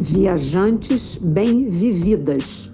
Viajantes bem-vividas.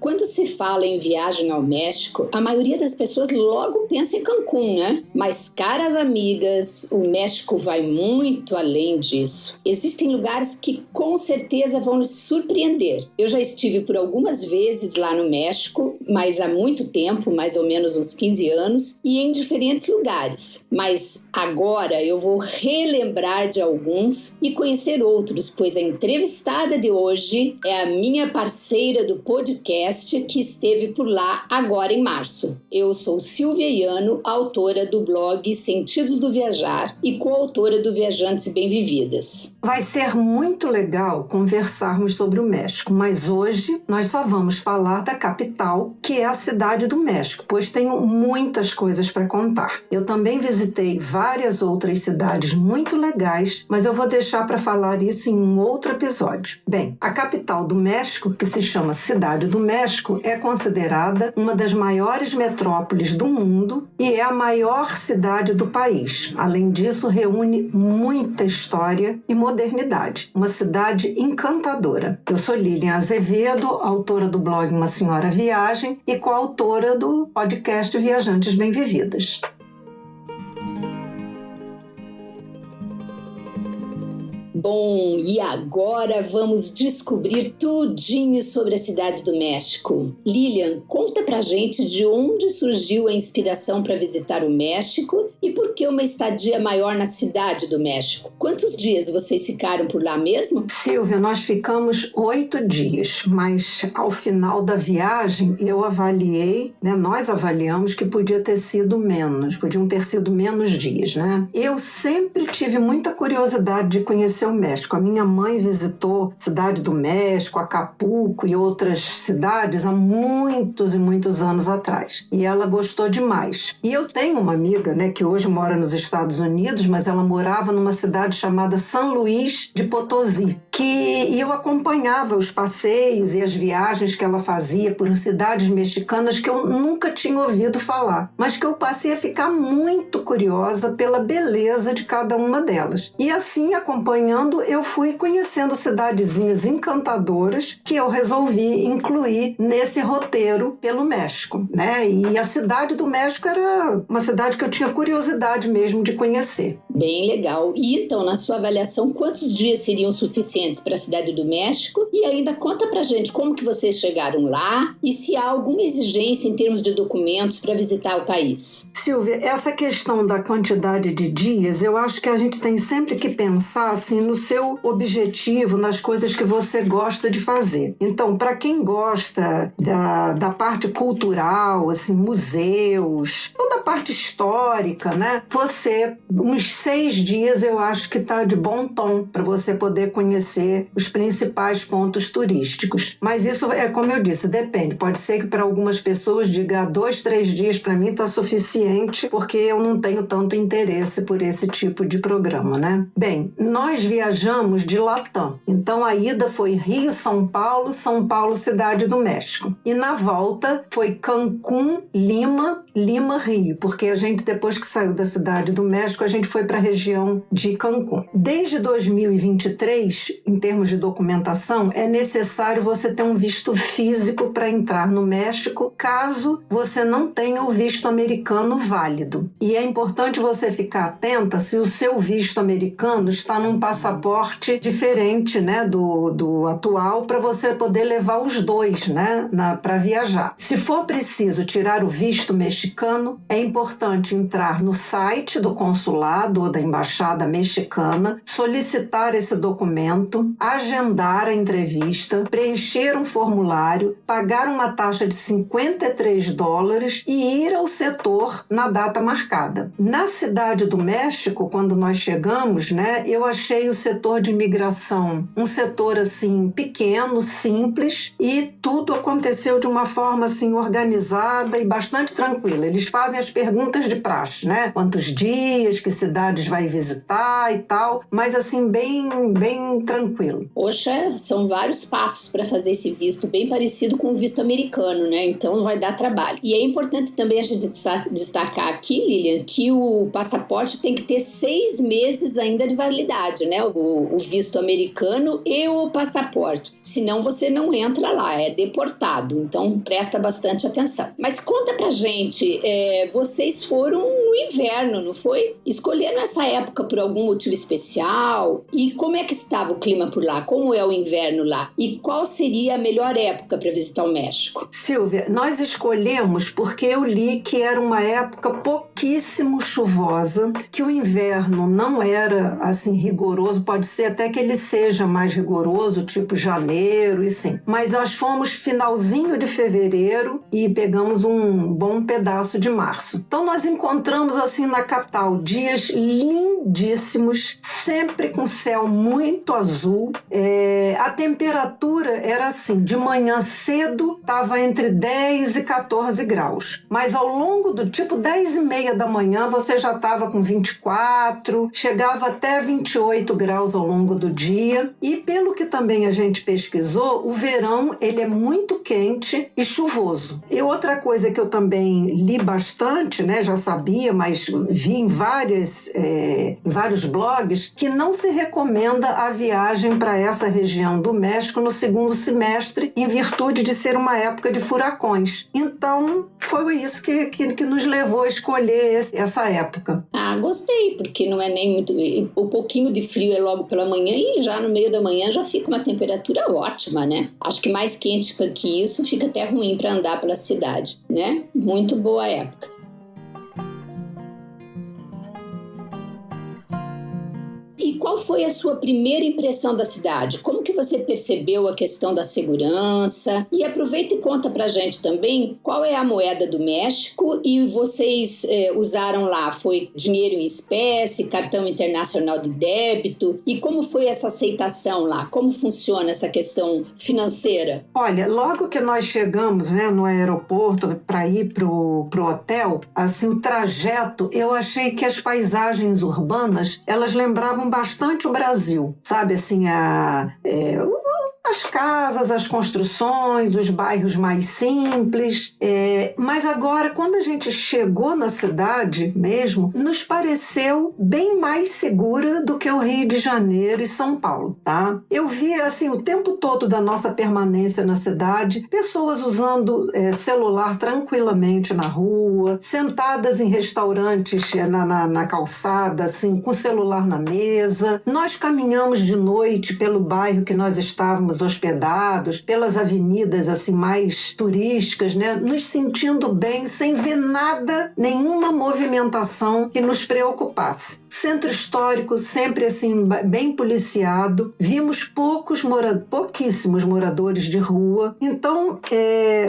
Quando se fala em viagem ao México, a maioria das pessoas logo pensa em Cancún, né? Mas, caras amigas, o México vai muito além disso. Existem lugares que com certeza vão lhes surpreender. Eu já estive por algumas vezes lá no México, mas há muito tempo, mais ou menos uns 15 anos, e em diferentes lugares. Mas agora eu vou relembrar de alguns e conhecer outros, pois a entrevistada de hoje é a minha parceira do podcast que esteve por lá agora em março. Eu sou Silvia Iano, autora do blog Sentidos do Viajar e coautora do Viajantes Bem-Vividas. Vai ser muito legal conversarmos sobre o México, mas hoje nós só vamos falar da capital, que é a Cidade do México, pois tenho muitas coisas para contar. Eu também visitei várias outras cidades muito legais, mas eu vou deixar para falar isso em um outro episódio. Bem, a capital do México, que se chama Cidade do México, é considerada uma das maiores metrópoles do mundo e é a maior cidade do país. Além disso, reúne muita história e modernidade. Uma cidade encantadora. Eu sou Lilian Azevedo, autora do blog Uma Senhora Viagem e coautora do podcast Viajantes Bem-Vividas. Bom, e agora vamos descobrir tudinho sobre a Cidade do México. Lilian, conta pra gente de onde surgiu a inspiração para visitar o México e por que uma estadia maior na Cidade do México. Quantos dias vocês ficaram por lá mesmo? Silvia, nós ficamos 8 dias, mas ao final da viagem eu avaliei, nós avaliamos que podiam ter sido menos dias, né? Eu sempre tive muita curiosidade de conhecer o México. A minha mãe visitou Cidade do México, Acapulco e outras cidades há muitos e muitos anos atrás. E ela gostou demais. E eu tenho uma amiga, que hoje mora nos Estados Unidos, mas ela morava numa cidade chamada San Luis de Potosí, e eu acompanhava os passeios e as viagens que ela fazia por cidades mexicanas que eu nunca tinha ouvido falar, mas que eu passei a ficar muito curiosa pela beleza de cada uma delas. E assim, acompanhando, eu fui conhecendo cidadezinhas encantadoras que eu resolvi incluir nesse roteiro pelo México, E a Cidade do México era uma cidade que eu tinha curiosidade mesmo de conhecer. Bem legal. E então, na sua avaliação, quantos dias seriam suficientes para a Cidade do México? E ainda conta pra gente como que vocês chegaram lá e se há alguma exigência em termos de documentos para visitar o país. Silvia, essa questão da quantidade de dias, eu acho que a gente tem sempre que pensar assim, no seu objetivo, nas coisas que você gosta de fazer. Então, para quem gosta da parte cultural, assim, museus, toda a parte histórica, uns 6 dias eu acho que está de bom tom para você poder conhecer os principais pontos turísticos. Mas isso é como eu disse, depende. Pode ser que para algumas pessoas diga 2, 3 dias para mim está suficiente porque eu não tenho tanto interesse por esse tipo de programa, Bem, nós viajamos de Latam. Então a ida foi Rio, São Paulo, Cidade do México. E na volta foi Cancún, Lima, Rio, porque a gente depois que saiu da Cidade do México, a gente foi para a região de Cancún. Desde 2023, em termos de documentação, é necessário você ter um visto físico para entrar no México, caso você não tenha o visto americano válido. E é importante você ficar atenta se o seu visto americano está num passaporte diferente, do atual, para você poder levar os dois, para viajar. Se for preciso tirar o visto mexicano, é importante entrar no site do consulado embaixador da embaixada mexicana, solicitar esse documento, agendar a entrevista, preencher um formulário, pagar uma taxa de $53 e ir ao setor na data marcada. Na Cidade do México, quando nós chegamos, né, eu achei o setor de imigração um setor assim pequeno, simples, e tudo aconteceu de uma forma assim organizada e bastante tranquila. Eles fazem as perguntas de praxe, né? Quantos dias, que cidades vai visitar e tal, mas assim bem tranquilo. Poxa, são vários passos para fazer esse visto, bem parecido com o visto americano, né? Então vai dar trabalho. E é importante também a gente destacar aqui, Lilian, que o passaporte tem que ter 6 meses ainda de validade, né? O visto americano e o passaporte. Senão você não entra lá, é deportado. Então presta bastante atenção. Mas conta pra gente, vocês foram no inverno, não foi? Escolheram essa época por algum motivo especial? E como é que estava o clima por lá? Como é o inverno lá? E qual seria a melhor época para visitar o México? Silvia, nós escolhemos porque eu li que era uma época pouquíssimo chuvosa, que o inverno não era assim rigoroso, pode ser até que ele seja mais rigoroso, tipo janeiro e sim. Mas nós fomos finalzinho de fevereiro e pegamos um bom pedaço de março. Então nós encontramos assim na capital dias lindíssimos, sempre com céu muito azul. A temperatura era assim, de manhã cedo estava entre 10 e 14 graus, mas ao longo do 10:30 da manhã você já estava com 24, chegava até 28 graus ao longo do dia. E pelo que também a gente pesquisou, o verão ele é muito quente e chuvoso. E outra coisa que eu também li bastante, né, já sabia, mas vi em vários blogs, que não se recomenda a viagem para essa região do México no segundo semestre, em virtude de ser uma época de furacões. Então, foi isso que nos levou a escolher essa época. Gostei, porque não é nem muito... O pouquinho de frio é logo pela manhã e já no meio da manhã já fica uma temperatura ótima, né? Acho que mais quente que isso fica até ruim para andar pela cidade, né? Muito boa época. E qual foi a sua primeira impressão da cidade? Como que você percebeu a questão da segurança? E aproveita e conta pra gente também qual é a moeda do México e vocês usaram lá, foi dinheiro em espécie, cartão internacional de débito? E como foi essa aceitação lá? Como funciona essa questão financeira? Olha, logo que nós chegamos, né, no aeroporto para ir pro hotel, assim, o trajeto, eu achei que as paisagens urbanas, elas lembravam bastante o Brasil, sabe, assim, as casas, as construções, os bairros mais simples. Mas agora, quando a gente chegou na cidade mesmo, nos pareceu bem mais segura do que o Rio de Janeiro e São Paulo, tá? Eu vi, assim, o tempo todo da nossa permanência na cidade, pessoas usando celular tranquilamente na rua, sentadas em restaurantes na calçada, assim, com o celular na mesa. Nós caminhamos de noite pelo bairro que nós estávamos hospedados, pelas avenidas assim mais turísticas, né? Nos sentindo bem, sem ver nada, nenhuma movimentação que nos preocupasse. Centro histórico sempre assim bem policiado. Vimos pouquíssimos moradores de rua. Então,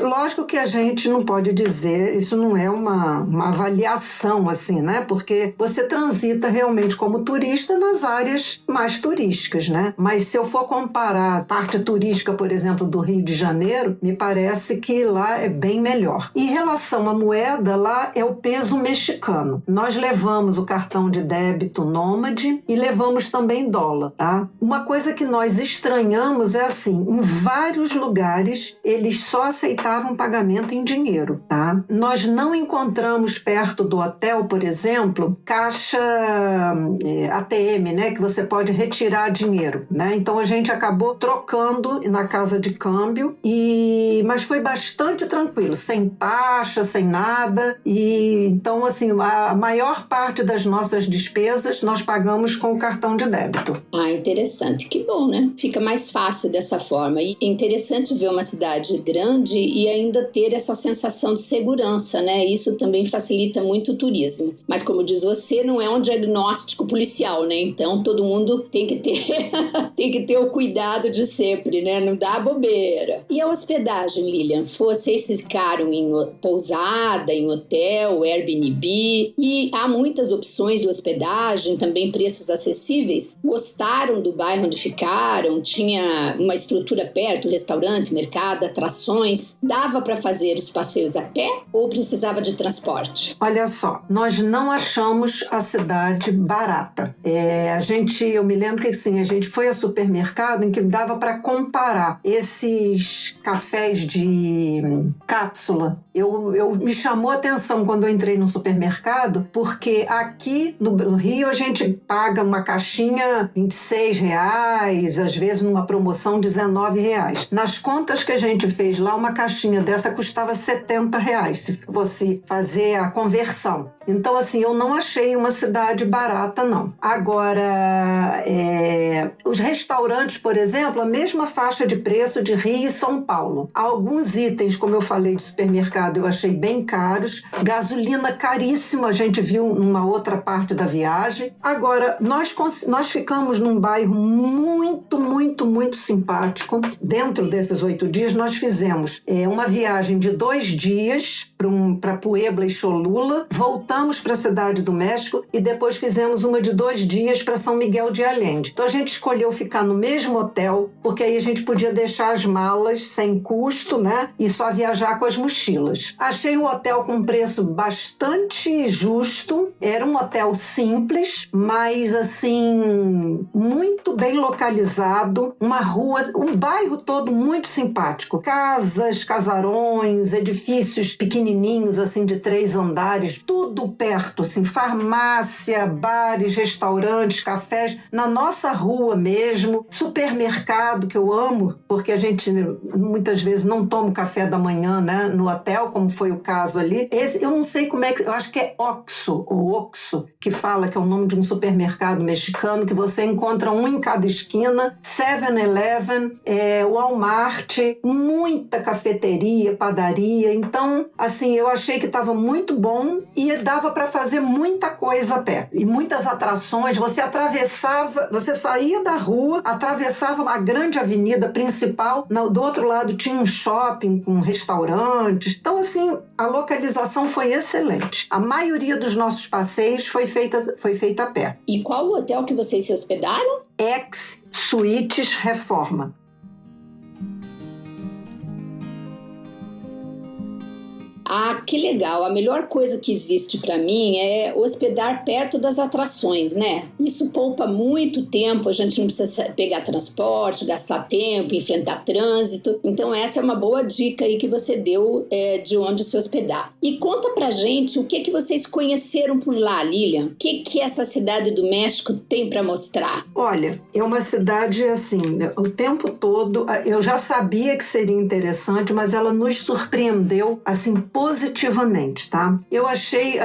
lógico que a gente não pode dizer, isso não é uma avaliação assim, né? Porque você transita realmente como turista nas áreas mais turísticas, né? Mas se eu for comparar a parte turística, por exemplo, do Rio de Janeiro, me parece que lá é bem melhor. Em relação à moeda, lá é o peso mexicano. Nós levamos o cartão de débito Nômade e levamos também dólar, tá? Uma coisa que nós estranhamos é assim, em vários lugares eles só aceitavam pagamento em dinheiro, tá? Nós não encontramos perto do hotel, por exemplo, caixa ATM, né, que você pode retirar dinheiro, né? Então a gente acabou trocando trocando na casa de câmbio, mas foi bastante tranquilo, sem taxa, sem nada. E então, assim, a maior parte das nossas despesas nós pagamos com o cartão de débito. Ah, interessante. Que bom, né? Fica mais fácil dessa forma. E é interessante ver uma cidade grande e ainda ter essa sensação de segurança, né? Isso também facilita muito o turismo. Mas, como diz você, não é um diagnóstico policial, né? Então, todo mundo tem que ter, tem que ter o cuidado de sempre, né? Não dá bobeira. E a hospedagem, Lilian? Vocês ficaram em pousada, em hotel, Airbnb? E há muitas opções de hospedagem, também preços acessíveis? Gostaram do bairro onde ficaram? Tinha uma estrutura perto, restaurante, mercado, atrações? Dava para fazer os passeios a pé ou precisava de transporte? Olha só, nós não achamos a cidade barata. Eu me lembro que assim, a gente foi ao supermercado em que dava para comparar esses cafés de cápsula. Me chamou a atenção quando eu entrei no supermercado, porque aqui no Rio a gente paga uma caixinha R$26, às vezes numa promoção R$19. Nas contas que a gente fez lá, uma caixinha dessa custava R$70, se fosse fazer a conversão. Então, assim, eu não achei uma cidade barata, não. Agora, os restaurantes, por exemplo, a mesma faixa de preço de Rio e São Paulo. Alguns itens, como eu falei, de supermercado, eu achei bem caros. Gasolina caríssima, a gente viu numa outra parte da viagem. Agora, nós ficamos num bairro muito, muito, muito simpático. Dentro desses 8 dias, nós fizemos uma viagem de 2 dias para Puebla e Cholula, voltamos para a Cidade do México e depois fizemos uma de 2 dias para São Miguel de Allende. Então a gente escolheu ficar no mesmo hotel, porque aí a gente podia deixar as malas sem custo, né? E só viajar com as mochilas. Achei o hotel com um preço bastante justo. Era um hotel simples, mas assim, muito bem localizado. Uma rua, um bairro todo muito simpático. Casas, casarões, edifícios pequenininhos, assim, de 3 andares, tudo perto, assim, farmácia, bares, restaurantes, cafés, na nossa rua mesmo, supermercado, que eu amo, porque a gente muitas vezes não toma café da manhã, né, no hotel, como foi o caso ali. Eu não sei como é que, eu acho que é Oxxo, ou Oxxo, que fala que é o nome de um supermercado mexicano, que você encontra um em cada esquina, 7-Eleven, Walmart, muita cafeteria, padaria. Então, assim, eu achei que estava muito bom e dava para fazer muita coisa a pé. E muitas atrações, você saía da rua, atravessava uma grande avenida principal, do outro lado tinha um shopping com restaurantes. Então, assim, a localização foi excelente. A maioria dos nossos passeios foi feita a pé. E qual o hotel que vocês se hospedaram? Ex Suítes Reforma. Ah, que legal. A melhor coisa que existe para mim é hospedar perto das atrações, né? Isso poupa muito tempo, a gente não precisa pegar transporte, gastar tempo, enfrentar trânsito. Então essa é uma boa dica aí que você deu de onde se hospedar. E conta pra gente o que vocês conheceram por lá, Lilian. O que essa cidade do México tem para mostrar? Olha, é uma cidade assim, o tempo todo, eu já sabia que seria interessante, mas ela nos surpreendeu assim positivamente, tá? Eu achei,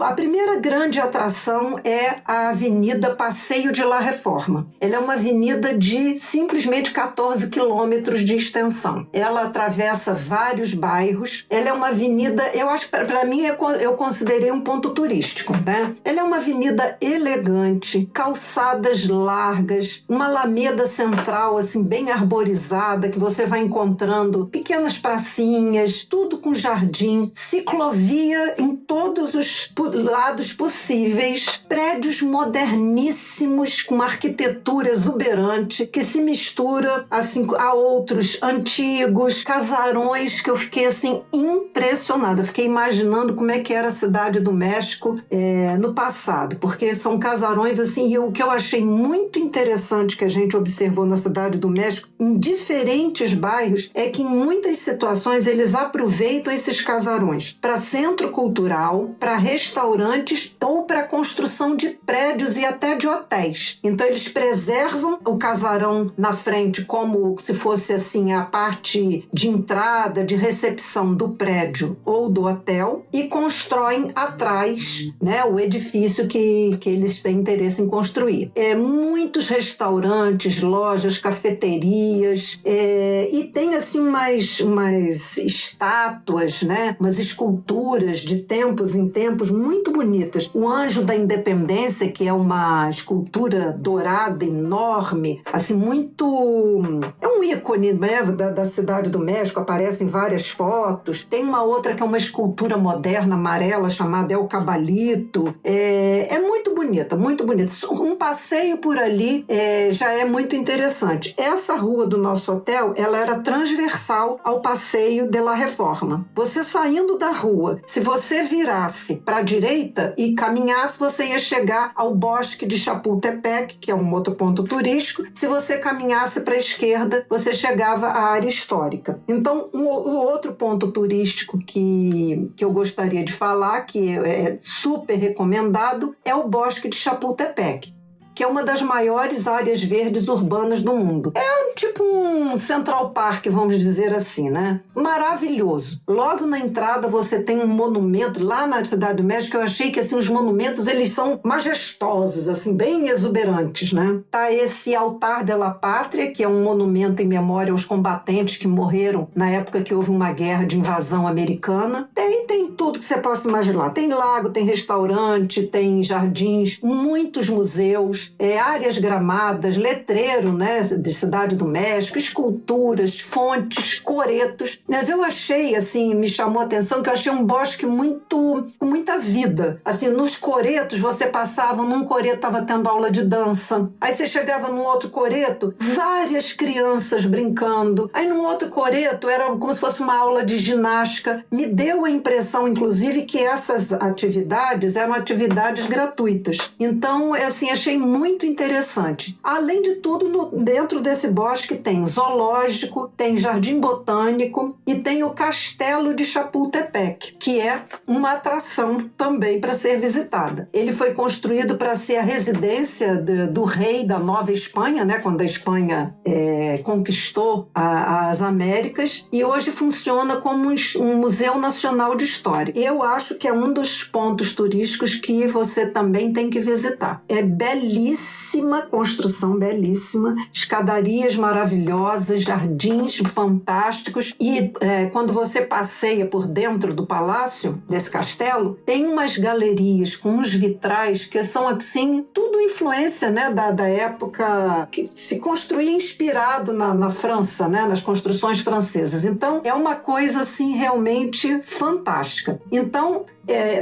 a primeira grande atração é a Avenida Passeio de La Reforma. Ela é uma avenida de simplesmente 14 quilômetros de extensão. Ela atravessa vários bairros. Ela é uma avenida, eu acho, para mim, eu considerei um ponto turístico, né? Ela é uma avenida elegante, calçadas largas, uma alameda central, assim, bem arborizada, que você vai encontrando pequenas pracinhas, tudo com jardim, ciclovia em todos os lados possíveis, prédios moderníssimos com uma arquitetura exuberante que se mistura assim a outros antigos, casarões que eu fiquei assim impressionada. Fiquei imaginando como é que era a Cidade do México no passado, porque são casarões assim, e o que eu achei muito interessante que a gente observou na Cidade do México, em diferentes bairros, é que em muitas situações eles aproveitam esses casarões casarões para centro cultural, para restaurantes ou para construção de prédios e até de hotéis. Então eles preservam o casarão na frente como se fosse assim a parte de entrada, de recepção do prédio ou do hotel e constroem atrás, né, o edifício que eles têm interesse em construir. Muitos restaurantes, lojas, cafeterias e tem assim umas estátuas, né, umas esculturas de tempos em tempos muito bonitas. O Anjo da Independência, que é uma escultura dourada enorme, assim muito... é um ícone, né, da Cidade do México, aparece em várias fotos. Tem uma outra que é uma escultura moderna amarela chamada El Cabalito. É muito bonita, muito bonita. Um passeio por ali já é muito interessante. Essa rua do nosso hotel, ela era transversal ao Passeio de la Reforma. Você saindo da rua, se você virasse para a direita e caminhasse, você ia chegar ao Bosque de Chapultepec, que é um outro ponto turístico. Se você caminhasse para a esquerda, você chegava à área histórica. Então, o outro ponto turístico que eu gostaria de falar, que é super recomendado, é o Bosque de Chapultepec, que é uma das maiores áreas verdes urbanas do mundo. É tipo um Central Park, vamos dizer assim, né? Maravilhoso. Logo na entrada você tem um monumento lá na Cidade do México. Eu achei que assim, os monumentos eles são majestosos, assim, bem exuberantes, né? Tá esse Altar de la Pátria, que é um monumento em memória aos combatentes que morreram na época que houve uma guerra de invasão americana. Tem tudo que você possa imaginar. Tem lago, tem restaurante, tem jardins, muitos museus, áreas gramadas, letreiro, né, de Cidade do México, esculturas, fontes, coretos. Mas eu achei, assim, me chamou a atenção que eu achei um bosque com muita vida. Assim, nos coretos, você passava, num coreto estava tendo aula de dança. Aí você chegava num outro coreto, várias crianças brincando. Aí num outro coreto era como se fosse uma aula de ginástica. Me deu a impressão, inclusive, que essas atividades eram atividades gratuitas. Então, assim, achei muito interessante. Além de tudo, dentro desse bosque tem zoológico, tem jardim botânico e tem o Castelo de Chapultepec, que é uma atração também para ser visitada. Ele foi construído para ser a residência do rei da Nova Espanha, né, quando a Espanha conquistou as Américas, e hoje funciona como um museu nacional de história. Eu acho que é um dos pontos turísticos que você também tem que visitar. É belíssima construção, belíssima, escadarias maravilhosas, jardins fantásticos e quando você passeia por dentro do palácio, desse castelo, tem umas galerias com uns vitrais que são assim, tudo influência, né, da época que se construía inspirado na França, né, nas construções francesas. Então, é uma coisa assim realmente fantástica. Então,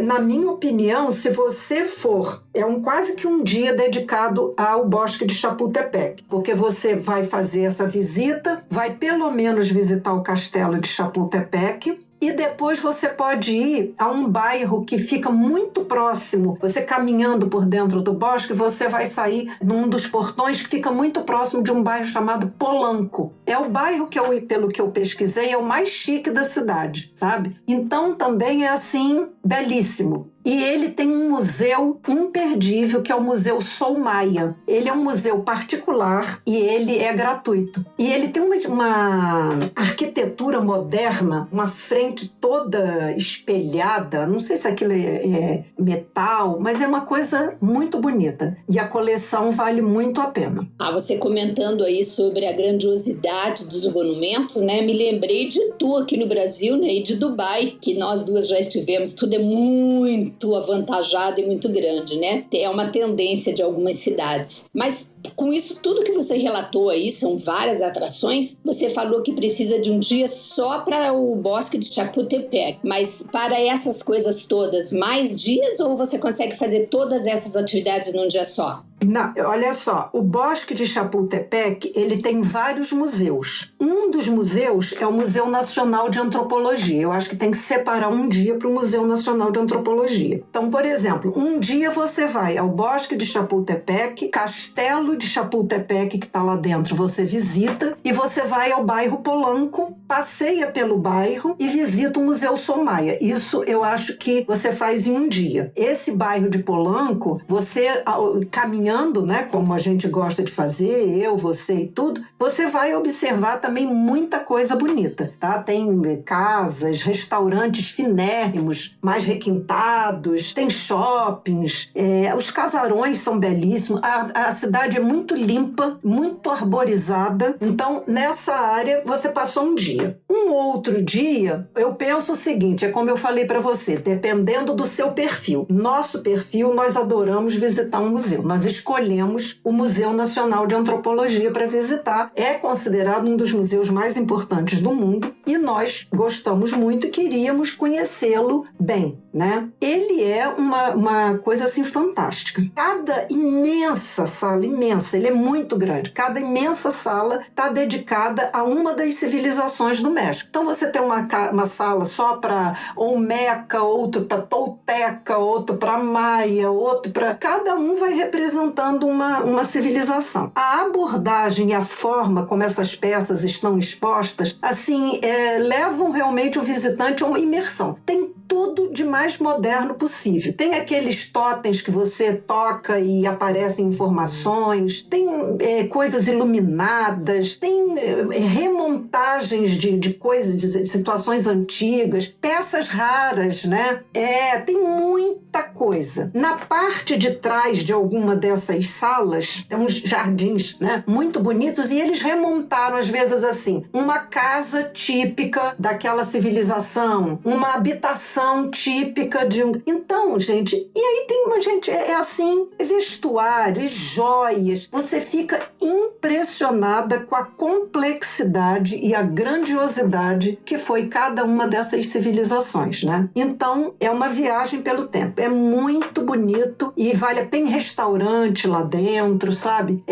na minha opinião, se você for, quase que um dia dedicado ao Bosque de Chapultepec, porque você vai fazer essa visita, vai pelo menos visitar o Castelo de Chapultepec, e depois você pode ir a um bairro que fica muito próximo. Você caminhando por dentro do bosque, você vai sair num dos portões que fica muito próximo de um bairro chamado Polanco. É o bairro que pelo que eu pesquisei, é o mais chique da cidade, sabe? Então também é assim, belíssimo. E ele tem um museu imperdível, que é o Museu Soumaya. Ele é um museu particular e ele é gratuito. E ele tem uma arquitetura moderna, uma frente toda espelhada. Não sei se aquilo é metal, mas é uma coisa muito bonita. E a coleção vale muito a pena. Você comentando aí sobre a grandiosidade dos monumentos, né? Me lembrei de tu aqui no Brasil, né? E de Dubai, que nós duas já estivemos. Tudo é muito avantajado e muito grande, né? É uma tendência de algumas cidades. Mas com isso tudo que você relatou aí, são várias atrações, você falou que precisa de um dia só para o Bosque de Chapultepec. Mas para essas coisas todas, mais dias ou você consegue fazer todas essas atividades num dia só? Não, olha só, o Bosque de Chapultepec, ele tem vários museus. Um dos museus é o Museu Nacional de Antropologia. Eu acho que tem que separar um dia para o Museu Nacional de Antropologia. Então, por exemplo, um dia você vai ao Bosque de Chapultepec, Castelo de Chapultepec, que está lá dentro, você visita, e você vai ao bairro Polanco, passeia pelo bairro e visita o Museu Somaia. Isso eu acho que você faz em um dia. Esse bairro de Polanco, você caminhando, né, como a gente gosta de fazer, eu, você e tudo, você vai observar também muita coisa bonita, tá? Tem casas, restaurantes finérrimos, mais requintados, tem shoppings, os casarões são belíssimos, a cidade é muito limpa, muito arborizada, então nessa área você passou um dia. Um outro dia, eu penso o seguinte, é como eu falei para você, dependendo do seu perfil. Nosso perfil, nós adoramos visitar um museu, nós escolhemos o Museu Nacional de Antropologia para visitar, é considerado um dos museus mais importantes do mundo e nós gostamos muito e queríamos conhecê-lo bem, né? Ele é uma coisa assim fantástica. Cada imensa sala, imensa, ele é muito grande, cada imensa sala está dedicada a uma das civilizações do México. Então você tem uma sala só para Olmeca, outro para Tolteca, outro para Maia, outro para... Cada um vai representando uma civilização. A abordagem e a forma como essas peças estão expostas, assim, levam realmente o visitante a uma imersão. Tem tudo de mais moderno possível. Tem aqueles totens que você toca e aparecem informações, tem coisas iluminadas, tem remontagens de coisas, de situações antigas, peças raras, né? Tem muita coisa. Na parte de trás de alguma dessas salas, tem uns jardins, né, muito bonitos, e eles remontaram, às vezes, assim, uma casa típica daquela civilização, uma habitação típica de um... Então, gente, e aí tem uma gente, assim, vestuário e joias. Você fica impressionada com a complexidade e a grandiosidade que foi cada uma dessas civilizações, né? Então, é uma viagem pelo tempo. É muito bonito e tem restaurante lá dentro, sabe?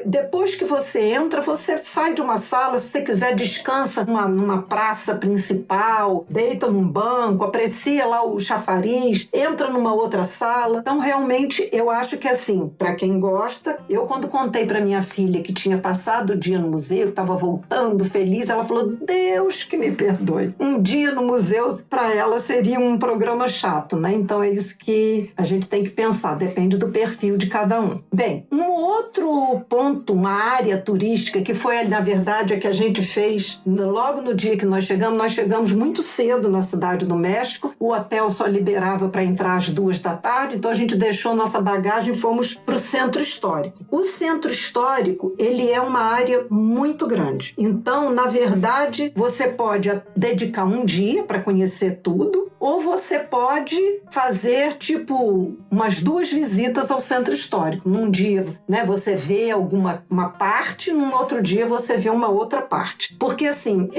Depois que você entra, você sai de uma sala, se você quiser, descansa numa praça principal, deita num banco, aprecia lá o chafariz, entra numa outra sala. Então, realmente, eu acho que, assim, para quem gosta, eu quando contei para minha filha que tinha passado o dia no museu, estava voltando feliz, ela falou, Deus que me perdoe. Um dia no museu, para ela, seria um programa chato, né? Então, é isso que a gente tem que pensar, depende do perfil de cada um. Bem, um outro ponto, uma área turística, que foi, na verdade, a que a gente fez logo no dia que nós chegamos muito cedo na Cidade do México, o hotel só liberava para entrar às 2h, então a gente deixou nossa bagagem e fomos para o Centro Histórico. O Centro Histórico, ele é uma área muito grande, então, na verdade, você pode dedicar um dia para conhecer tudo, ou você pode fazer, tipo, umas 2 visitas ao Centro Histórico. Num dia, né, você vê uma parte, num outro dia você vê uma outra parte. Porque, assim,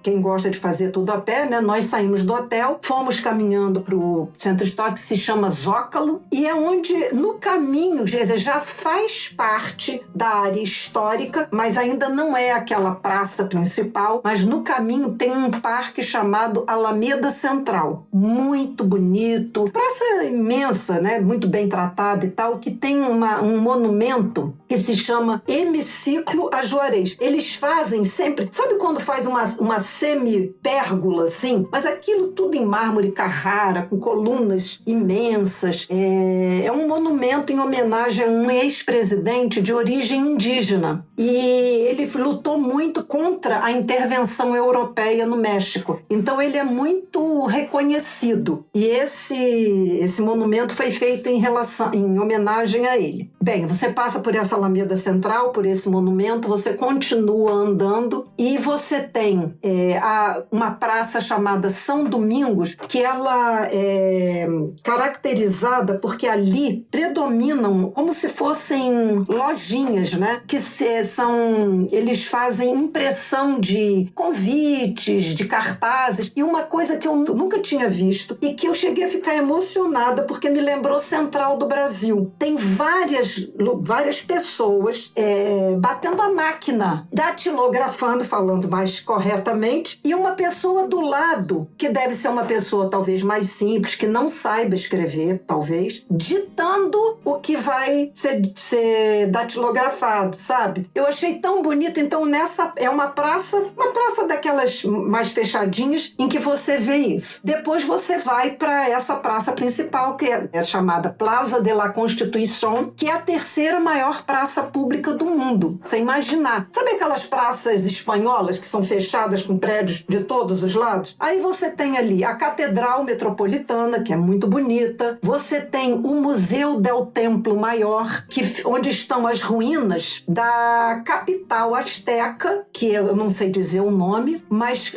quem gosta de fazer tudo a pé, né, nós saímos do hotel, fomos caminhando para o Centro Histórico, que se chama Zócalo, e é onde, no caminho, já faz parte da área histórica, mas ainda não é aquela praça principal, mas no caminho tem um parque chamado Alameda Central. Muito bonito, praça imensa, né? Muito bem tratada e tal, que tem um monumento que se chama Hemiciclo a Juarez. Eles fazem sempre, sabe quando faz uma semi-pérgola assim? Mas aquilo tudo em mármore Carrara, com colunas imensas. É um monumento em homenagem a um ex-presidente de origem indígena. E ele lutou muito contra a intervenção europeia no México. Então ele é muito reconhecido. E esse monumento foi feito em homenagem a ele. Bem, você passa por essa Alameda Central, por esse monumento, você continua andando e você tem uma praça chamada São Domingos, que ela é caracterizada porque ali predominam como se fossem lojinhas, né? Que eles fazem impressão de convites, de cartazes, e uma coisa que eu nunca tinha visto e que eu cheguei a ficar emocionada porque me lembrou Central do Brasil. Tem várias pessoas batendo a máquina, datilografando, falando mais corretamente, e uma pessoa do lado, que deve ser uma pessoa talvez mais simples, que não saiba escrever, talvez, ditando o que vai ser datilografado, sabe? Eu achei tão bonito. Então, nessa é uma praça daquelas mais fechadinhas, em que você vê isso. Depois você vai para essa praça principal, que é chamada Plaza de la Constituição, que é a terceira maior praça pública do mundo. Você imaginar. Sabe aquelas praças espanholas que são fechadas com prédios de todos os lados? Aí você tem ali a Catedral Metropolitana, que é muito bonita. Você tem o Museu del Templo Maior, onde estão as ruínas da capital asteca, que eu não sei dizer o nome, mas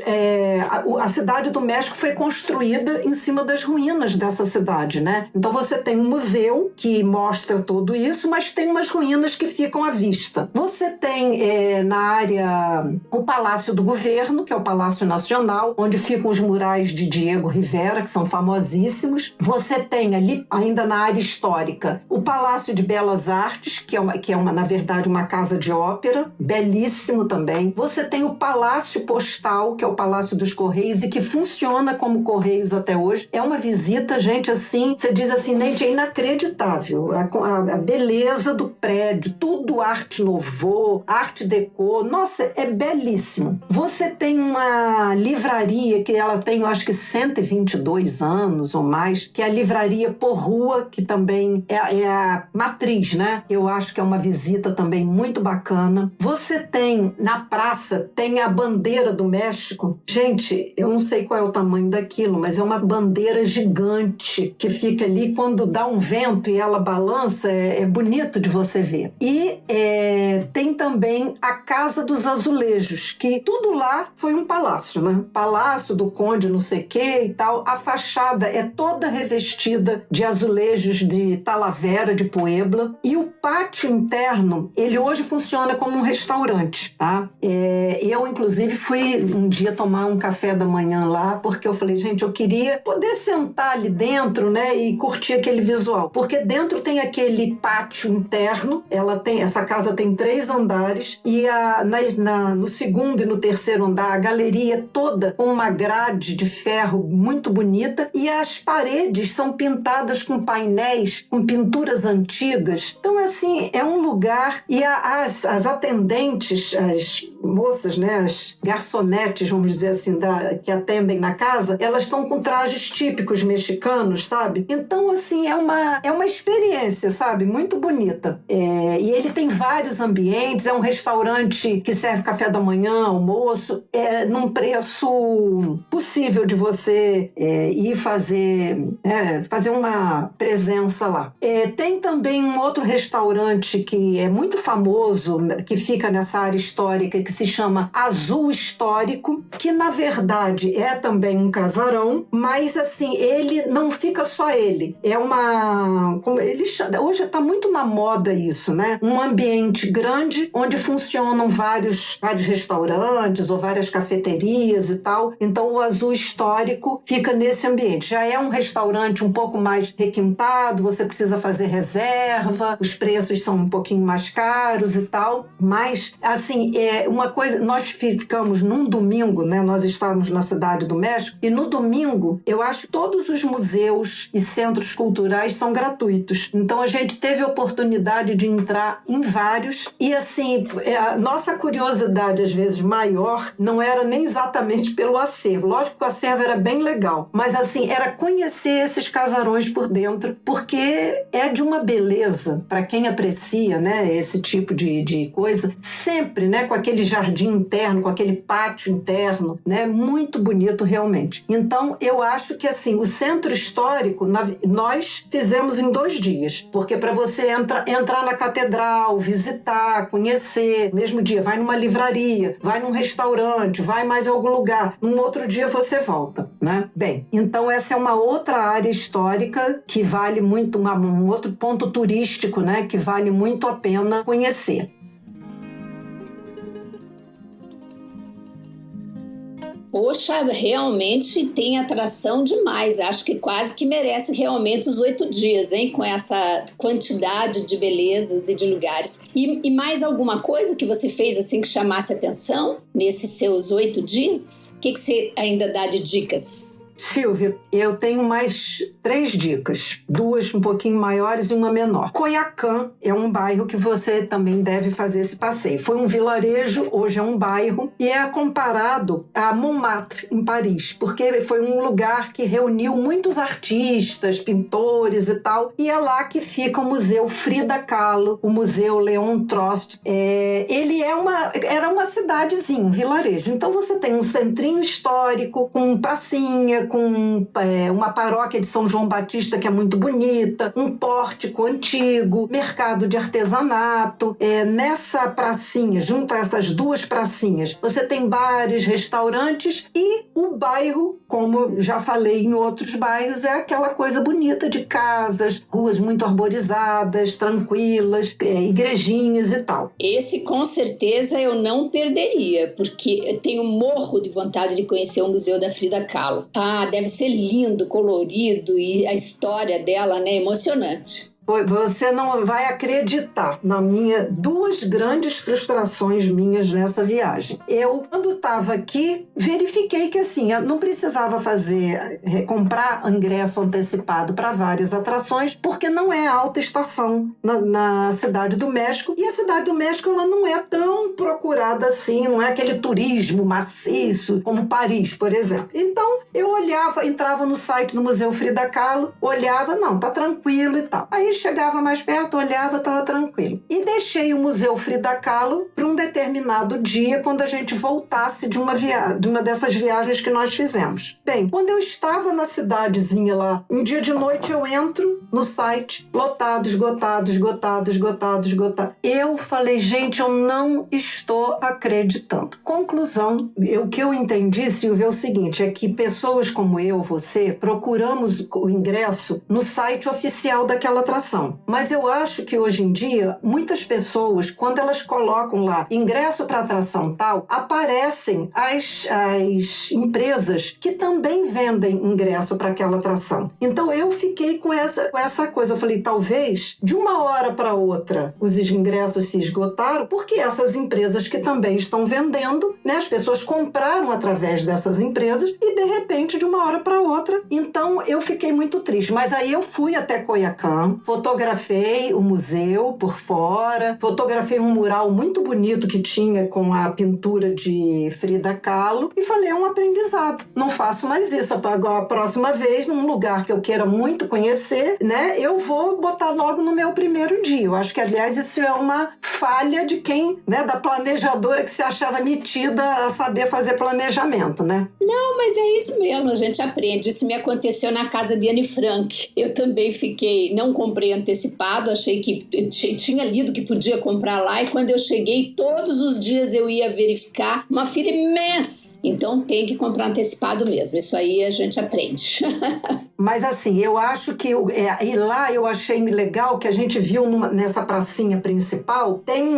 a cidade do México foi construída em cima das ruínas dessa cidade, né? Então você tem um museu que mostra tudo isso, mas tem umas ruínas que ficam à vista. Você tem na área o Palácio do Governo, que é o Palácio Nacional, onde ficam os murais de Diego Rivera, que são famosíssimos. Você tem ali, ainda na área histórica, o Palácio de Belas Artes, que é na verdade, uma casa de ópera, belíssimo também. Você tem o Palácio Postal, que é o Palácio dos Correios, e que funciona como Correios até hoje. É uma visita, gente, assim, você diz assim, gente, é inacreditável. A beleza do prédio, tudo arte nouveau, arte déco, nossa, é belíssimo. Você tem uma livraria que ela tem, eu acho que 122 anos ou mais, que é a Livraria Por Rua, que também é a matriz, né? Eu acho que é uma visita também muito bacana. Você tem, na praça, tem a bandeira do México. Gente, eu não sei qual é o tamanho daquilo, mas é uma bandeira gigante que fica ali quando dá um vento e ela balança, é bonito de você ver. E tem também a Casa dos Azulejos, que tudo lá foi um palácio, né? Palácio do Conde não sei o que e tal. A fachada é toda revestida de azulejos de Talavera, de Puebla, e o pátio interno, ele hoje funciona como um restaurante, tá? Eu, inclusive, fui um dia tomar um café da manhã lá, porque eu falei, gente, eu queria poder sentar ali dentro, né, e curtir aquele visual, porque dentro tem aquele pátio interno, essa casa tem 3 andares, e no segundo e no terceiro andar, a galeria toda com uma grade de ferro muito bonita, e as paredes são pintadas com painéis, com pinturas antigas. Então, assim, é um lugar, e as atendentes, as moças, né, as garçonetes, vamos dizer assim, que atendem na casa, elas estão com trajes típicos mexicanos, sabe? Então, assim, é uma experiência, sabe? Muito bonita. E ele tem vários ambientes, é um restaurante que serve café da manhã, almoço, num preço possível de você ir fazer uma presença lá. Tem também um outro restaurante que é muito famoso, que fica nessa área histórica, que se chama Azul Histórico, que na verdade é também um casarão, mas assim, ele não fica só ele. Hoje está muito na moda isso, né? Um ambiente grande onde funcionam vários restaurantes ou várias cafeterias e tal. Então o Azul Histórico fica nesse ambiente. Já é um restaurante um pouco mais requintado, você precisa fazer reserva, os preços são um pouquinho mais caros e tal, mas assim, uma coisa, nós ficamos num domingo, né? Nós estávamos na Cidade do México, e no domingo, eu acho que todos os museus e centros culturais são gratuitos. Então a gente teve a oportunidade de entrar em vários, e assim, a nossa curiosidade às vezes maior não era nem exatamente pelo acervo. Lógico que o acervo era bem legal, mas assim, era conhecer esses casarões por dentro, porque é de uma beleza para quem aprecia, né, esse tipo de coisa, sempre, né, com aquele jardim interno, com aquele pátio interno, né, muito bonito realmente. Então eu acho que assim, o centro histórico nós fizemos em 2 dias, porque para você entrar na catedral, visitar, conhecer. No mesmo dia, vai numa livraria, vai num restaurante, vai mais em algum lugar. Num outro dia você volta, né? Bem, então essa é uma outra área histórica que vale muito, um outro ponto turístico, né? Que vale muito a pena conhecer. Poxa, realmente tem atração demais. Acho que quase que merece realmente os 8 dias, hein? Com essa quantidade de belezas e de lugares. E mais alguma coisa que você fez assim que chamasse atenção nesses seus 8 dias? O que você ainda dá de dicas? Silvia, eu tenho mais 3 dicas, 2 um pouquinho maiores e uma menor. Coiacã é um bairro que você também deve fazer esse passeio. Foi um vilarejo, hoje é um bairro, e é comparado a Montmartre, em Paris, porque foi um lugar que reuniu muitos artistas, pintores e tal, e é lá que fica o Museu Frida Kahlo, o Museu Léon Trost. Ele era uma cidadezinha, um vilarejo. Então você tem um centrinho histórico, com pracinha, com uma paróquia de São João Batista que é muito bonita, um pórtico antigo, mercado de artesanato. Nessa pracinha, junto a essas 2 pracinhas, você tem bares, restaurantes e o bairro, como já falei em outros bairros, é aquela coisa bonita de casas, ruas muito arborizadas, tranquilas, igrejinhas e tal. Esse com certeza eu não perderia, porque eu tenho morro de vontade de conhecer o Museu da Frida Kahlo. Deve ser lindo, colorido e a história dela, né, emocionante. Você não vai acreditar na 2 grandes frustrações minhas nessa viagem. Eu, quando estava aqui, verifiquei que assim, eu não precisava comprar ingresso antecipado para várias atrações, porque não é alta estação na Cidade do México. E a Cidade do México ela não é tão procurada assim, não é aquele turismo maciço como Paris, por exemplo. Então, eu olhava, entrava no site do Museu Frida Kahlo, olhava, não, tá tranquilo e tal. Aí chegava mais perto, olhava, estava tranquilo. E deixei o Museu Frida Kahlo para um determinado dia, quando a gente voltasse de uma dessas viagens que nós fizemos. Bem, quando eu estava na cidadezinha lá, um dia de noite eu entro no site, lotado, esgotado. Eu falei, gente, eu não estou acreditando. Conclusão, o que eu entendi, Silvia, é o seguinte, é que pessoas como eu, você, procuramos o ingresso no site oficial daquela atração. Mas eu acho que hoje em dia, muitas pessoas, quando elas colocam lá ingresso para atração tal, aparecem as empresas que também vendem ingresso para aquela atração. Então eu fiquei com essa coisa. Eu falei, talvez de uma hora para outra os ingressos se esgotaram, porque essas empresas que também estão vendendo, né, as pessoas compraram através dessas empresas e de repente de uma hora para outra. Então eu fiquei muito triste. Mas aí eu fui até Coiacã, fotografei o museu por fora, fotografei um mural muito bonito que tinha com a pintura de Frida Kahlo e falei, é um aprendizado. Não faço mais isso. Agora, a próxima vez, num lugar que eu queira muito conhecer, né, eu vou botar logo no meu primeiro dia. Eu acho que, aliás, isso é uma falha de quem, né, da planejadora que se achava metida a saber fazer planejamento, né? Não, mas é isso mesmo, a gente aprende. Isso me aconteceu na casa de Anne Frank. Eu também não comprei antecipado, achei que tinha lido que podia comprar lá e quando eu cheguei, todos os dias eu ia verificar uma fila imensa. Então tem que comprar antecipado mesmo, isso aí a gente aprende. Mas assim, eu acho que e lá eu achei legal que a gente viu nessa pracinha principal, tem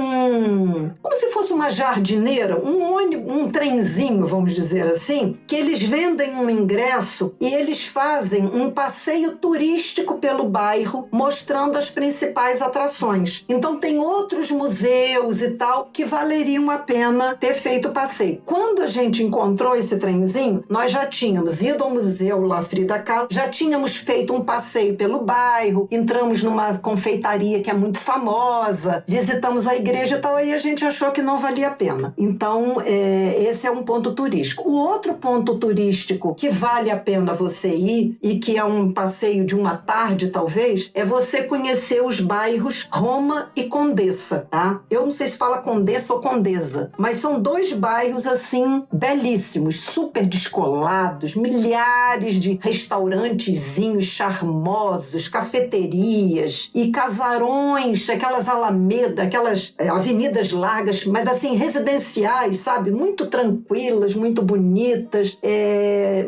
como se fosse uma jardineira, um trenzinho, vamos dizer assim, que eles vendem um ingresso e eles fazem um passeio turístico pelo bairro, mostrando as principais atrações. Então tem outros museus e tal que valeriam a pena ter feito o passeio. Quando a gente encontrou esse trenzinho, nós já tínhamos ido ao Museu lá Frida Kahlo, já tínhamos feito um passeio pelo bairro, entramos numa confeitaria que é muito famosa, visitamos a igreja e tal, aí a gente achou que não valia a pena. Então, esse é um ponto turístico. O outro ponto turístico que vale a pena você ir, e que é um passeio de uma tarde talvez, é você você conhecer os bairros Roma e Condessa, tá? Eu não sei se fala Condessa ou Condesa, mas são 2 bairros, assim, belíssimos, super descolados, milhares de restaurantezinhos charmosos, cafeterias e casarões, aquelas alamedas, aquelas avenidas largas, mas assim, residenciais, sabe? Muito tranquilas, muito bonitas.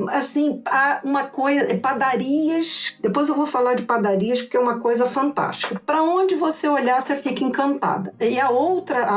Assim, há uma coisa... Padarias... Depois eu vou falar de padarias, porque é uma coisa fantástica. Para onde você olhar, você fica encantada. E a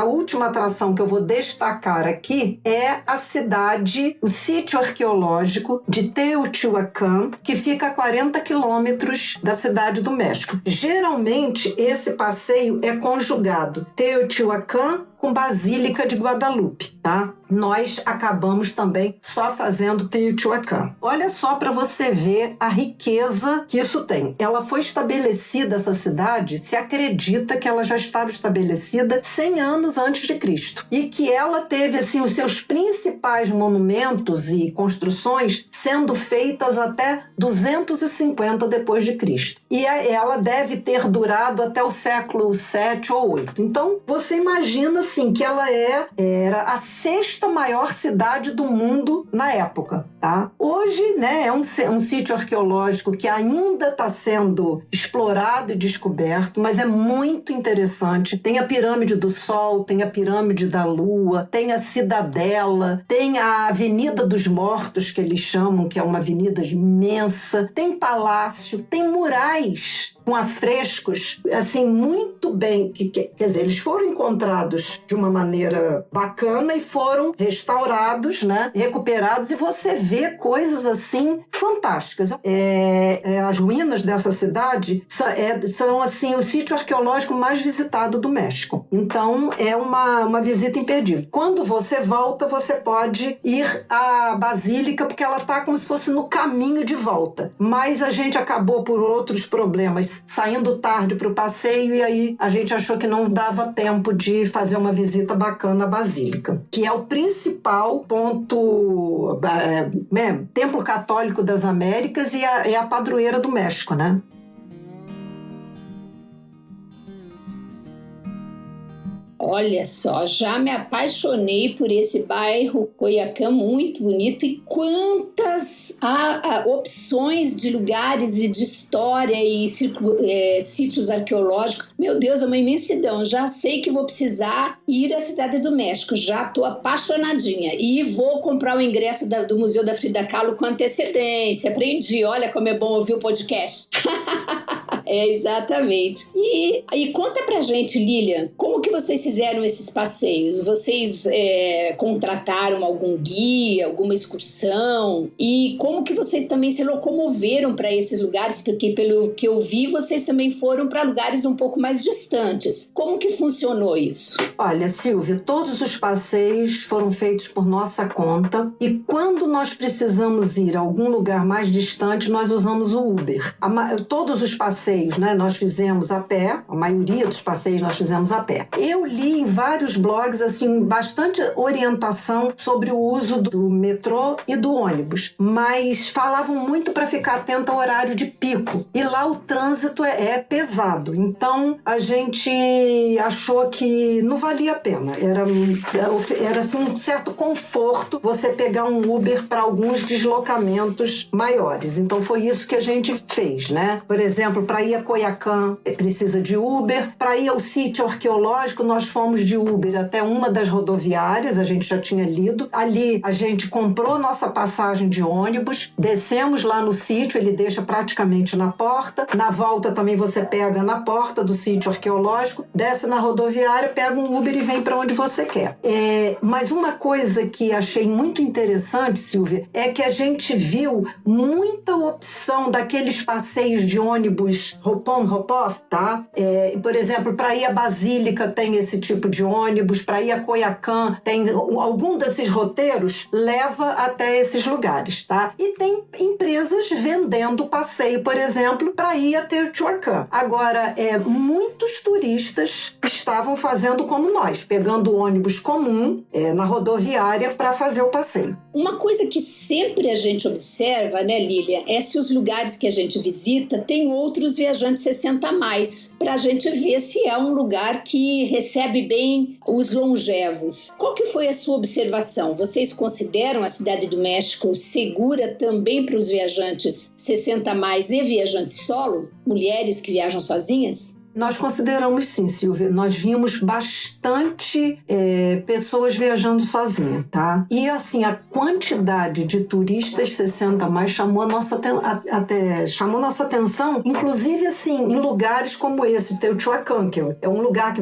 última atração que eu vou destacar aqui é a cidade, o sítio arqueológico de Teotihuacan, que fica a 40 quilômetros da cidade do México. Geralmente, esse passeio é conjugado Teotihuacan com Basílica de Guadalupe, tá? Nós acabamos também só fazendo Teotihuacan. Olha só para você ver a riqueza que isso tem. Ela foi estabelecida, essa cidade, se acredita que ela já estava estabelecida 100 anos antes de Cristo. E que ela teve, assim, os seus principais monumentos e construções sendo feitas até 250 depois de Cristo. E ela deve ter durado até o século 7 ou 8. Então, você imagina, assim, que ela era a 6ª maior cidade do mundo na época, tá? Hoje, né, é um sítio arqueológico que ainda está sendo explorado e descoberto, mas é muito interessante. Tem a Pirâmide do Sol, tem a Pirâmide da Lua, tem a Cidadela, tem a Avenida dos Mortos, que eles chamam, que é uma avenida imensa, tem palácio, tem murais com afrescos, assim, muito bem, quer dizer, eles foram encontrados de uma maneira bacana e foram restaurados, né, recuperados, e você vê coisas, assim, fantásticas. As ruínas dessa cidade são, assim, o sítio arqueológico mais visitado do México. Então, é uma visita imperdível. Quando você volta, você pode ir à Basílica, porque ela está como se fosse no caminho de volta. Mas a gente acabou, por outros problemas, saindo tarde para o passeio, e aí a gente achou que não dava tempo de fazer uma visita bacana à Basílica, que é o principal ponto, Templo Católico das Américas e a padroeira do México, né? Olha só, já me apaixonei por esse bairro Coyoacán, muito bonito, e quantas opções de lugares e de história e sítios arqueológicos. Meu Deus, é uma imensidão. Já sei que vou precisar ir à Cidade do México, já estou apaixonadinha. E vou comprar o ingresso do Museu da Frida Kahlo com antecedência. Aprendi, olha como é bom ouvir o podcast. Exatamente. E conta pra gente, Lilian, como que vocês fizeram esses passeios? Vocês contrataram algum guia, alguma excursão? E como que vocês também se locomoveram para esses lugares? Porque, pelo que eu vi, vocês também foram para lugares um pouco mais distantes. Como que funcionou isso? Olha, Silvia, todos os passeios foram feitos por nossa conta, e quando nós precisamos ir a algum lugar mais distante, nós usamos o Uber. Todos os passeios, né, nós fizemos a pé, a maioria dos passeios nós fizemos a pé. Eu li em vários blogs, assim, bastante orientação sobre o uso do metrô e do ônibus, mas falavam muito para ficar atento ao horário de pico, e lá o trânsito é pesado, então a gente achou que não valia a pena, era assim, um certo conforto você pegar um Uber para alguns deslocamentos maiores, então foi isso que a gente fez, né? Por exemplo, para ir a Coyoacán precisa de Uber, para ir ao sítio arqueológico nós fomos de Uber até uma das rodoviárias, a gente já tinha lido, ali a gente comprou nossa passagem de ônibus, descemos lá no sítio, ele deixa praticamente na porta, na volta também você pega na porta do sítio arqueológico, desce na rodoviária, pega um Uber e vem para onde você quer. Mas uma coisa que achei muito interessante, Silvia, é que a gente viu muita opção daqueles passeios de ônibus hop-on, hop-off, tá? Por exemplo, para ir à Basílica tem esse tipo de ônibus, para ir a Coyoacán tem algum desses roteiros leva até esses lugares, tá? E tem empresas vendendo passeio, por exemplo, para ir a Teotihuacan. Agora, muitos turistas estavam fazendo como nós, pegando o ônibus comum na rodoviária para fazer o passeio. Uma coisa que sempre a gente observa, né, Lilian, é se os lugares que a gente visita têm outros viajantes 60 a mais, para a gente ver se é um lugar que recebe bem os longevos. Qual que foi a sua observação? Vocês consideram a Cidade do México segura também para os viajantes 60 a mais e viajantes solo? Mulheres que viajam sozinhas? Nós consideramos sim, Silvia. Nós vimos bastante pessoas viajando sozinha, tá? E assim, a quantidade de turistas 60 a mais chamou nossa atenção, inclusive assim, em lugares como esse, Teotihuacan, que é um lugar que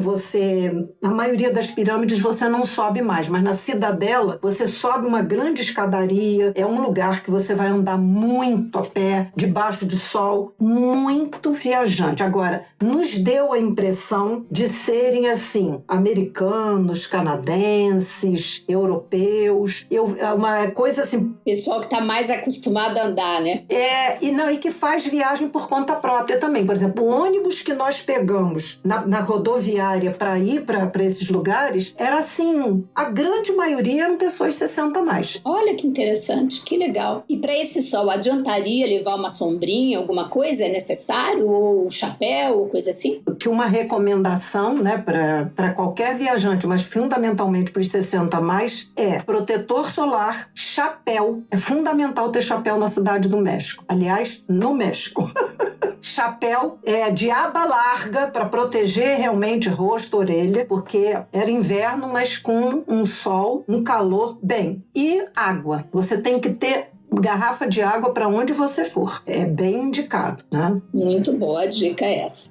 na maioria das pirâmides você não sobe mais, mas na Cidadela você sobe uma grande escadaria, é um lugar que você vai andar muito a pé, debaixo de sol, muito viajante. Agora, nos deu a impressão de serem, assim, americanos, canadenses, europeus, uma coisa assim... Pessoal que está mais acostumado a andar, né? E que faz viagem por conta própria também. Por exemplo, o ônibus que nós pegamos na rodoviária para ir para esses lugares, era assim, a grande maioria eram pessoas 60 a mais. Olha que interessante, que legal. E para esse sol, adiantaria levar uma sombrinha, alguma coisa? É necessário? Ou um chapéu, ou coisa assim? Que uma recomendação, né, para qualquer viajante, mas fundamentalmente para os 60 a mais, é protetor solar, chapéu. É fundamental ter chapéu na Cidade do México. Aliás, no México. Chapéu de aba larga para proteger realmente rosto, orelha, porque era inverno, mas com um sol, um calor, bem. E água. Você tem que ter garrafa de água para onde você for. É bem indicado, né? Muito boa dica essa.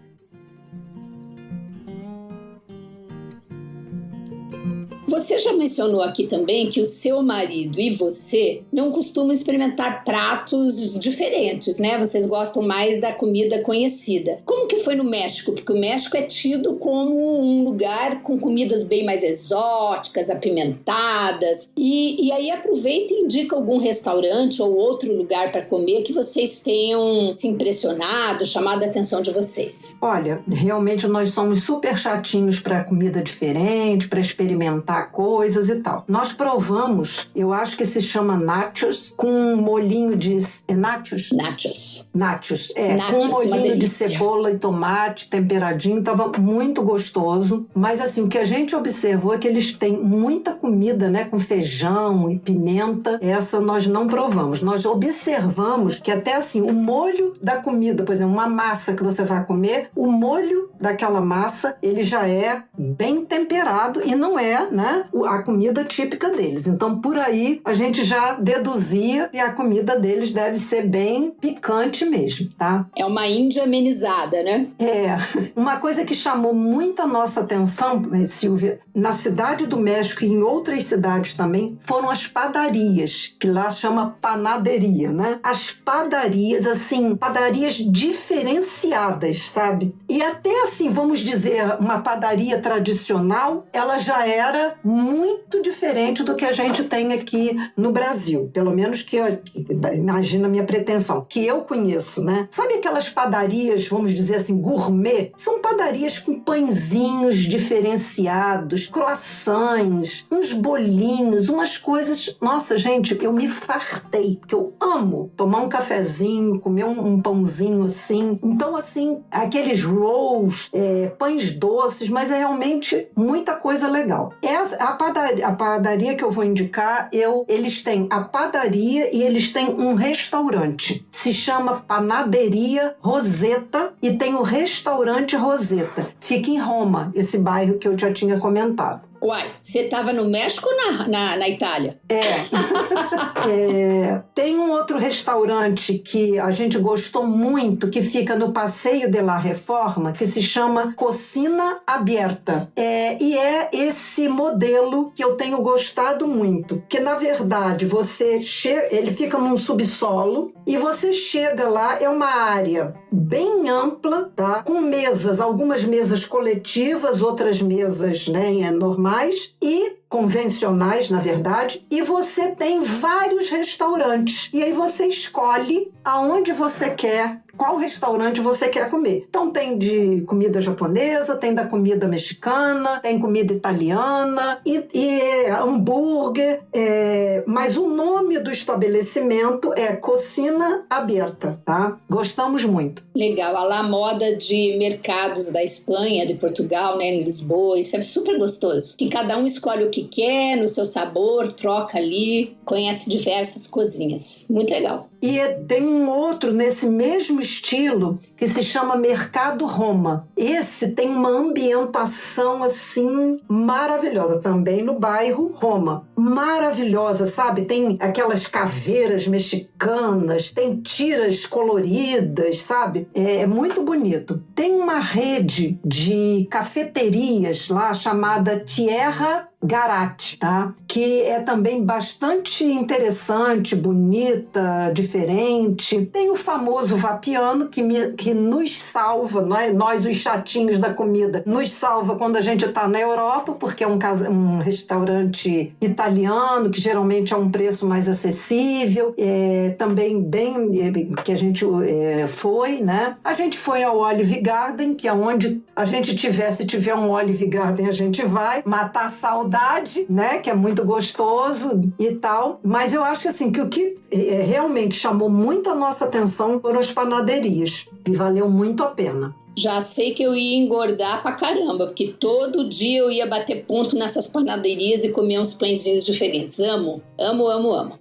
Você já mencionou aqui também que o seu marido e você não costumam experimentar pratos diferentes, né? Vocês gostam mais da comida conhecida. Como que foi no México? Porque o México é tido como um lugar com comidas bem mais exóticas, apimentadas. E aí aproveita e indica algum restaurante ou outro lugar para comer que vocês tenham se impressionado, chamado a atenção de vocês. Olha, realmente nós somos super chatinhos para comida diferente, para experimentar coisas e tal. Nós provamos, eu acho que se chama nachos, com um molhinho de... nachos? Nachos. Nachos, com um molhinho de cebola e tomate temperadinho, tava muito gostoso. Mas assim, o que a gente observou é que eles têm muita comida, né, com feijão e pimenta. Essa nós não provamos. Nós observamos que até assim, o molho da comida, por exemplo, uma massa que você vai comer, o molho daquela massa, ele já é bem temperado e não é, né, a comida típica deles. Então, por aí, a gente já deduzia que a comida deles deve ser bem picante mesmo, tá? É uma Índia amenizada, né? Uma coisa que chamou muito a nossa atenção, Silvia, na Cidade do México e em outras cidades também, foram as padarias, que lá chama panaderia, né? As padarias, assim, padarias diferenciadas, sabe? E até assim, vamos dizer, uma padaria tradicional, ela já era muito diferente do que a gente tem aqui no Brasil. Pelo menos imagina a minha pretensão, que eu conheço, né? Sabe aquelas padarias, vamos dizer assim, gourmet? São padarias com pãezinhos diferenciados, croissants, uns bolinhos, umas coisas... Nossa, gente, eu me fartei, porque eu amo tomar um cafezinho, comer um pãozinho assim. Então, assim, aqueles rolls, pães doces, mas é realmente muita coisa legal. A padaria que eu vou indicar, eles têm a padaria e eles têm um restaurante. Se chama Panaderia Rosetta e tem o restaurante Rosetta. Fica em Roma, esse bairro que eu já tinha comentado. Uai, você estava no México ou na Itália? Tem um outro restaurante que a gente gostou muito, que fica no Passeio de la Reforma, que se chama Cocina Aberta. E é esse modelo que eu tenho gostado muito, que na verdade ele fica num subsolo e você chega lá, é uma área bem ampla, tá? Com mesas, algumas mesas coletivas, outras mesas, né, normais, e convencionais, na verdade, e você tem vários restaurantes. E aí você escolhe aonde você quer qual restaurante você quer comer. Então tem de comida japonesa, tem da comida mexicana, tem comida italiana e hambúrguer, mas o nome do estabelecimento é Cocina Aberta, tá? Gostamos muito. Legal, a lá moda de mercados da Espanha, de Portugal, né, em Lisboa, isso é super gostoso. Que cada um escolhe o que quer, no seu sabor, troca ali, conhece diversas cozinhas. Muito legal. E tem um outro nesse mesmo estilo que se chama Mercado Roma. Esse tem uma ambientação assim maravilhosa, também no bairro Roma. Maravilhosa, sabe? Tem aquelas caveiras mexicanas, tem tiras coloridas, sabe? É muito bonito. Tem uma rede de cafeterias lá chamada Tierra Garate, tá? Que é também bastante interessante, bonita, diferente. Tem o famoso Vapiano, que nos salva, nós os chatinhos da comida, nos salva quando a gente está na Europa, porque é um restaurante italiano, que geralmente é um preço mais acessível, também bem que a gente foi, né? A gente foi ao Olive Garden, que é onde a gente se tiver um Olive Garden, a gente vai matar a saudade, né? Que é muito gostoso e tal. Mas eu acho que assim, que o que realmente chamou muito a nossa atenção foram as panaderias, e valeu muito a pena. Já sei que eu ia engordar pra caramba, porque todo dia eu ia bater ponto nessas panaderias e comer uns pãezinhos diferentes. Amo, amo, amo, amo.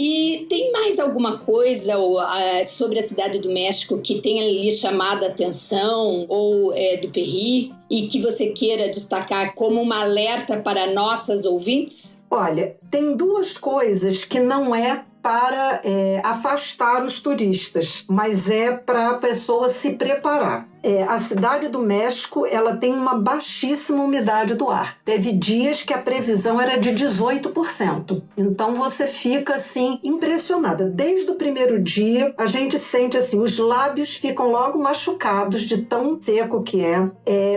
E tem mais alguma coisa sobre a Cidade do México que tenha lhe chamado a atenção ou do Perri e que você queira destacar como uma alerta para nossas ouvintes? Olha, tem duas coisas que não é para afastar os turistas, mas é para a pessoa se preparar. A Cidade do México, ela tem uma baixíssima umidade do ar. Teve dias que a previsão era de 18%. Então você fica assim impressionada. Desde o primeiro dia, a gente sente assim, os lábios ficam logo machucados de tão seco que é.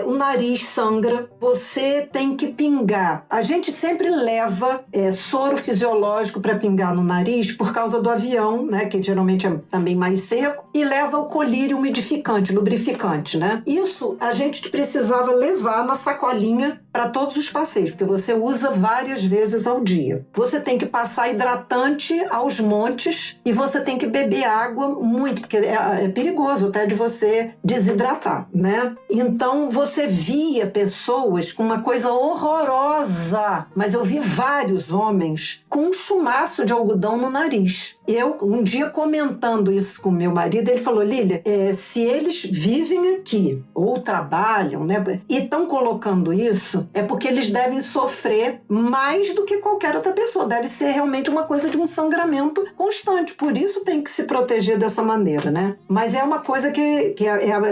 O nariz sangra. Você tem que pingar. A gente sempre leva soro fisiológico para pingar no nariz por causa do avião, né, que geralmente é também mais seco, e leva o colírio umidificante, lubrificante. Né? Isso a gente precisava levar na sacolinha para todos os passeios, porque você usa várias vezes ao dia. Você tem que passar hidratante aos montes e você tem que beber água muito, porque é perigoso até de você desidratar, né? Então você via pessoas com uma coisa horrorosa, mas eu vi vários homens com um chumaço de algodão no nariz. Eu, um dia comentando isso com meu marido, ele falou, Lília, se eles vivem aqui ou trabalham, né, e estão colocando isso, é porque eles devem sofrer mais do que qualquer outra pessoa. Deve ser realmente uma coisa de um sangramento constante. Por isso tem que se proteger dessa maneira, né? Mas é uma coisa que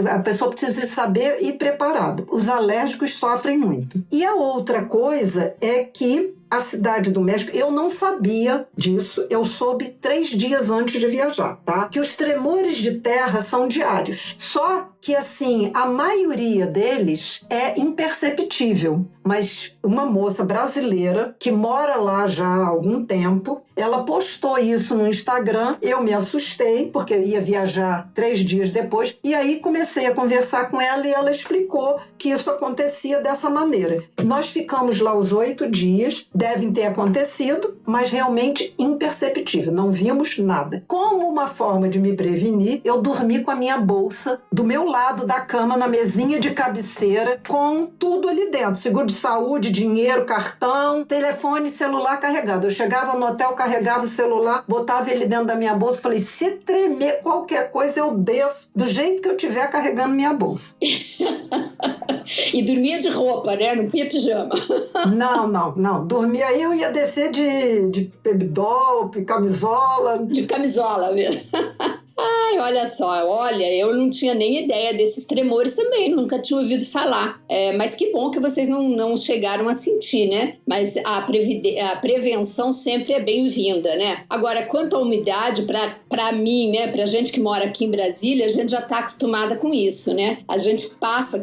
a pessoa precisa saber e ir preparada. Os alérgicos sofrem muito. E a outra coisa é que a Cidade do México, eu não sabia disso, eu soube 3 dias antes de viajar, tá? Que os tremores de terra são diários. Só que, assim, a maioria deles é imperceptível. Mas uma moça brasileira que mora lá já há algum tempo, ela postou isso no Instagram, eu me assustei, porque eu ia viajar 3 dias depois, e aí comecei a conversar com ela e ela explicou que isso acontecia dessa maneira. Nós ficamos lá os 8 dias, devem ter acontecido, mas realmente imperceptível, não vimos nada. Como uma forma de me prevenir, eu dormi com a minha bolsa do meu lado da cama, na mesinha de cabeceira, com tudo ali dentro, seguro de saúde, dinheiro, cartão, telefone, celular carregado. Eu chegava no hotel, carregava o celular, botava ele dentro da minha bolsa, falei, se tremer qualquer coisa, eu desço do jeito que eu estiver carregando minha bolsa. E dormia de roupa, né? Não punha pijama. Não. Dormia aí, eu ia descer de baby doll, camisola. De camisola mesmo. Ai, olha só, eu não tinha nem ideia desses tremores também, nunca tinha ouvido falar. Mas que bom que vocês não chegaram a sentir, né? Mas a prevenção sempre é bem-vinda, né? Agora, quanto à umidade, pra mim, né, pra gente que mora aqui em Brasília, a gente já tá acostumada com isso, né? A gente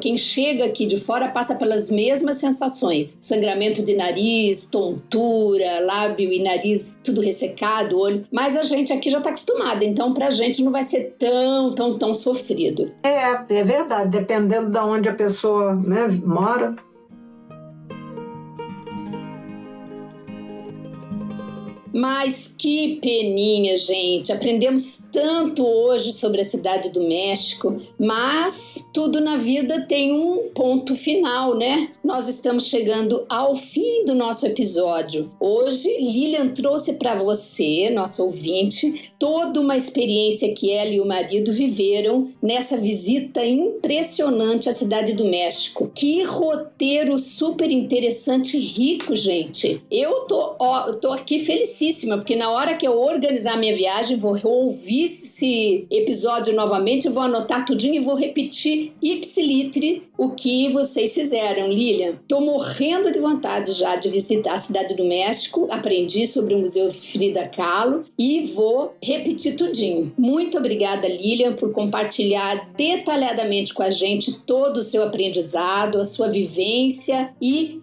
quem chega aqui de fora passa pelas mesmas sensações. Sangramento de nariz, tontura, lábio e nariz tudo ressecado, olho. Mas a gente aqui já tá acostumada, então pra gente não vai ser tão sofrido. É verdade, dependendo de onde a pessoa, né, mora. Mas que peninha, gente. Aprendemos tanto hoje sobre a Cidade do México, mas tudo na vida tem um ponto final, né? Nós estamos chegando ao fim do nosso episódio. Hoje, Lilian trouxe para você, nossa ouvinte, toda uma experiência que ela e o marido viveram nessa visita impressionante à Cidade do México. Que roteiro super interessante e rico, gente. Eu tô aqui felicíssima, porque na hora que eu organizar minha viagem, vou ouvir esse episódio novamente, vou anotar tudinho e vou repetir ipsiliter o que vocês fizeram, Lilian. Tô morrendo de vontade já de visitar a Cidade do México, aprendi sobre o Museu Frida Kahlo e vou repetir tudinho. Muito obrigada, Lilian, por compartilhar detalhadamente com a gente todo o seu aprendizado, a sua vivência e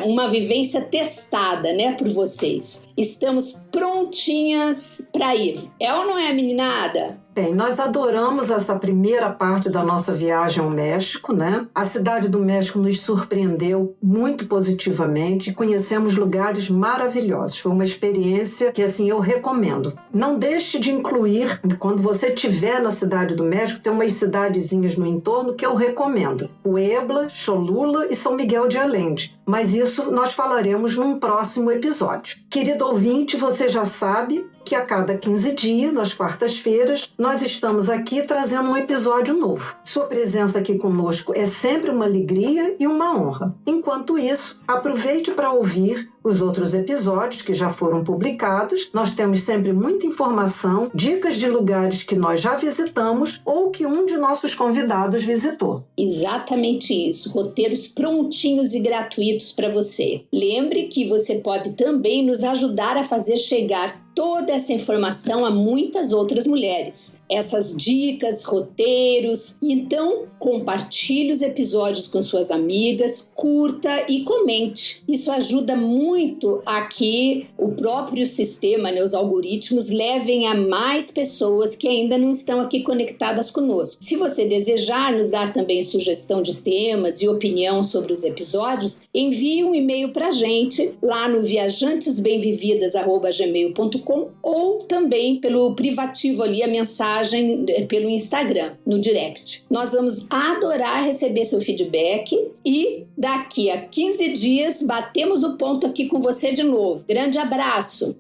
uma vivência testada, né, por vocês. Estamos prontinhas para ir. É ou não é, meninada? Bem, nós adoramos essa primeira parte da nossa viagem ao México, né? A Cidade do México nos surpreendeu muito positivamente e conhecemos lugares maravilhosos. Foi uma experiência que, assim, eu recomendo. Não deixe de incluir, quando você estiver na Cidade do México, tem umas cidadezinhas no entorno que eu recomendo. Puebla, Cholula e São Miguel de Allende. Mas isso nós falaremos num próximo episódio. Querido ouvinte, você já sabe que a cada 15 dias, nas quartas-feiras, nós estamos aqui trazendo um episódio novo. Sua presença aqui conosco é sempre uma alegria e uma honra. Enquanto isso, aproveite para ouvir os outros episódios que já foram publicados. Nós temos sempre muita informação, dicas de lugares que nós já visitamos ou que um de nossos convidados visitou. Exatamente isso, roteiros prontinhos e gratuitos para você. Lembre que você pode também nos ajudar a fazer chegar toda essa informação a muitas outras mulheres. Essas dicas, roteiros. Então, compartilhe os episódios com suas amigas, curta e comente. Isso ajuda muito a que o próprio sistema, né, os algoritmos, levem a mais pessoas que ainda não estão aqui conectadas conosco. Se você desejar nos dar também sugestão de temas e opinião sobre os episódios, envie um e-mail para a gente lá no viajantesbemvividas@gmail.com ou também pelo privativo ali, a mensagem pelo Instagram, no direct. Nós vamos adorar receber seu feedback e daqui a 15 dias batemos o ponto aqui com você de novo. Grande abraço!